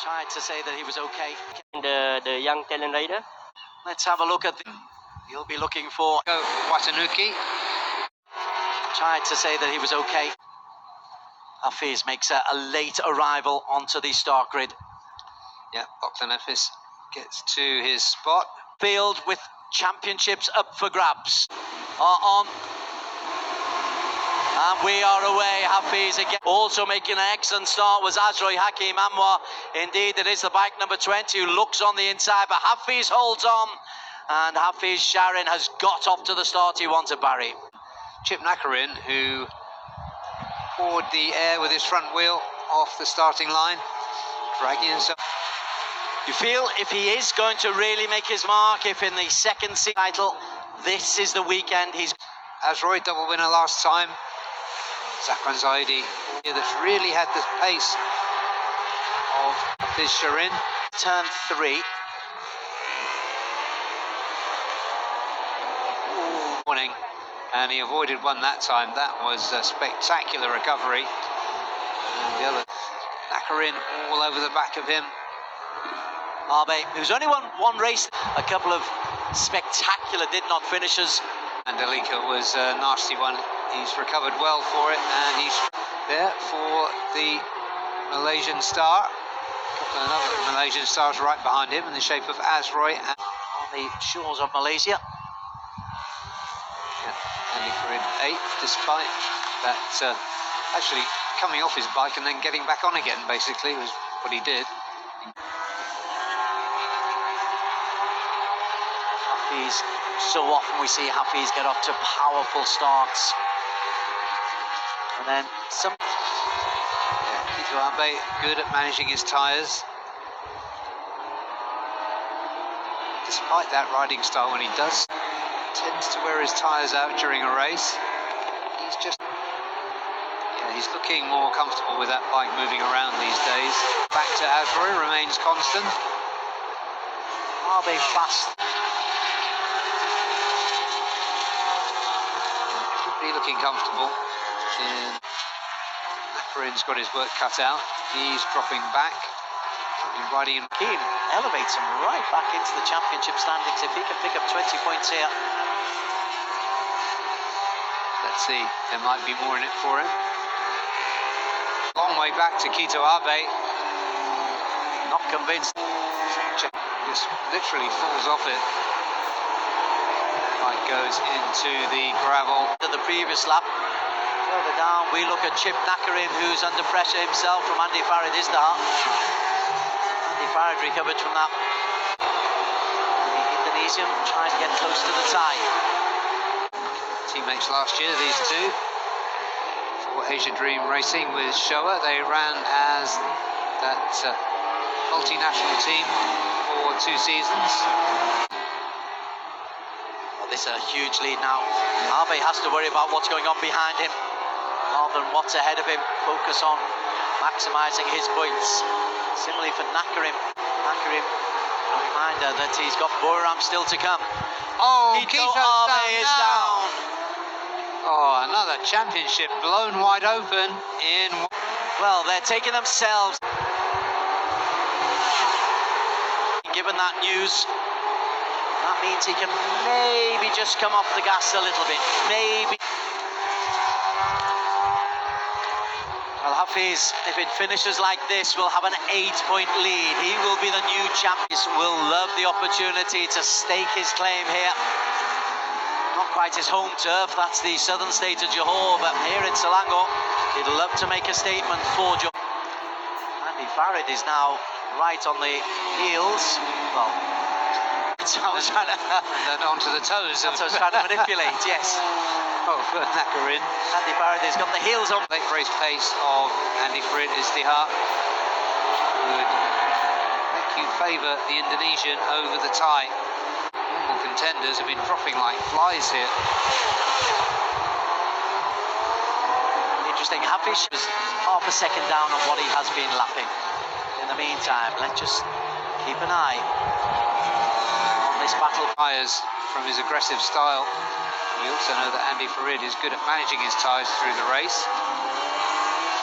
Tried to say that he was okay. The young talent rider. Let's have a look at he'll be looking for Watanuki. Tried to say that he was okay. Hafiz makes a late arrival onto the start grid. Yeah, Bogdanafis gets to his spot. Field with championships up for grabs are on. And we are away. Hafiz again. Also making an excellent start was Azroy Hakim Anwar. Indeed, it is the bike number 20 who looks on the inside, but Hafiz holds on. And Hafiz Sharin has got off to the start he wanted, Barry. Chip Nakarin, who poured the air with his front wheel off the starting line, dragging himself. You feel if he is going to really make his mark, if in the second title, this is the weekend he's... Azroy, double winner last time. Zakran Zaidi, that's really had the pace of Hafiz Sharin. Turn 3. Morning, and he avoided one that time. That was a spectacular recovery. And the other, Nakarin all over the back of him. Arbe, who's only won one race, a couple of spectacular did-not finishes. And Delika was a nasty one. He's recovered well for it, and he's there for the Malaysian star. Another Malaysian star's right behind him in the shape of Azroy. On the shores of Malaysia. Andy Farid 8th, despite that actually coming off his bike and then getting back on again, basically, was what he did. Hafiz, so often we see Hafiz get off to powerful starts. And then some... Kito Abe, good at managing his tyres. Despite that riding style, when he tends to wear his tyres out during a race, he's just... Yeah, he's looking more comfortable with that bike moving around these days. Back to Azroy, remains constant. Abe fast. Looking comfortable. Nakarin's got his work cut out. He's dropping back. He's riding in. Keen elevates him right back into the championship standings if he can pick up 20 points here. Let's see, there might be more in it for him. Long way back to Kito Abe. Not convinced. Just literally falls off it. Bike goes into the gravel. To the previous lap. Further down, we look at Chip Nakarin, who's under pressure himself from Andy Farid Isdar. Andy Farid recovered from that. The Indonesian trying to get close to the tie. Teammates last year, these two. For Asia Dream Racing with Showa, they ran as that multinational team for 2 seasons. This is a huge lead now. Abe has to worry about what's going on behind him rather than what's ahead of him. Focus on maximising his points. Similarly for Nakarin. Nakarin, a reminder that he's got Buriram still to come. Oh, Kito Abe is down. Oh, another championship blown wide open in... Well, they're taking themselves. Given that news, that means he can maybe just come off the gas a little bit. Maybe. Well, Hafiz, if it finishes like this, will have an 8-point lead. He will be the new champion. Will love the opportunity to stake his claim here. Not quite his home turf, that's the southern state of Johor, but here in Selangor, he'd love to make a statement for Johor. Andy Farid is now right on the heels. Well, I was trying to... then onto the toes. That's what I was trying to manipulate, yes. Oh, Nakarin. Andy Farid has got the heels on. Late race pace of Andy Farid Istihar would make you favour the Indonesian over the tie. Normal contenders have been dropping like flies here. Interesting. Hafiz was half a second down on what he has been lapping. In the meantime, let's just keep an eye on this battle. Tyres from his aggressive style. We also know that Andy Farid is good at managing his tyres through the race.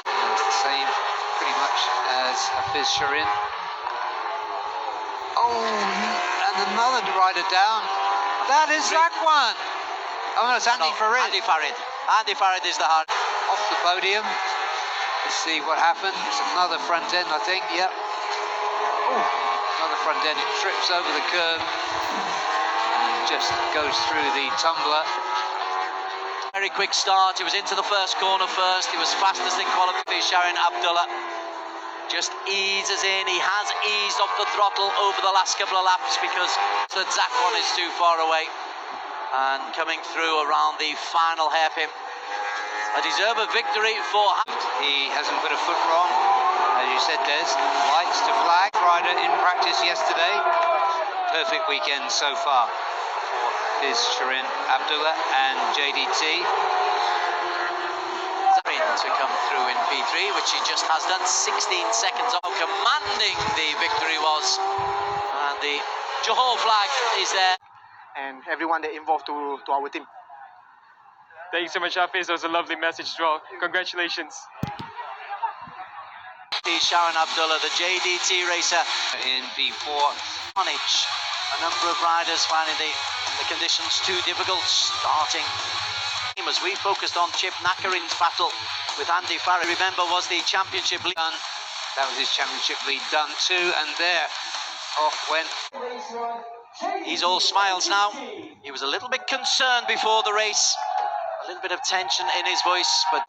And it's the same pretty much as Hafiz Sharin. Oh, and another rider down. That is that one. Oh no, it's Andy Farid. Andy Farid. Andy Farid is the hard. Off the podium. Let's see what happens. Another front end, I think. Yep. Oh, another front end. It trips over the curb and just goes through the tumbler. Very quick start. He was into the first corner first. He was fastest in qualification. Sharon Abdullah just eases in. He has eased off the throttle over the last couple of laps because the Zach one is too far away. And coming through around the final hairpin. A deserved victory for him. He hasn't put a foot wrong. As you said, Des, lights to flag. Rider in practice yesterday. Perfect weekend so far for his Shirin Abdullah and JDT. To come through in P3, which he just has done. 16 seconds. How commanding the victory was. And the Johor flag is there. And everyone that involved to our team. Thank you so much, Hafiz. That was a lovely message as well. Congratulations. Sharon Abdullah, the JDT racer In P4. Onage. A number of riders finding the conditions too difficult starting. As we focused on Chip Nakarin's battle with Andy Farid, remember, was the championship lead done. That was his championship lead done too, and there off went. He's all smiles now. He was a little bit concerned before the race, a little bit of tension in his voice, but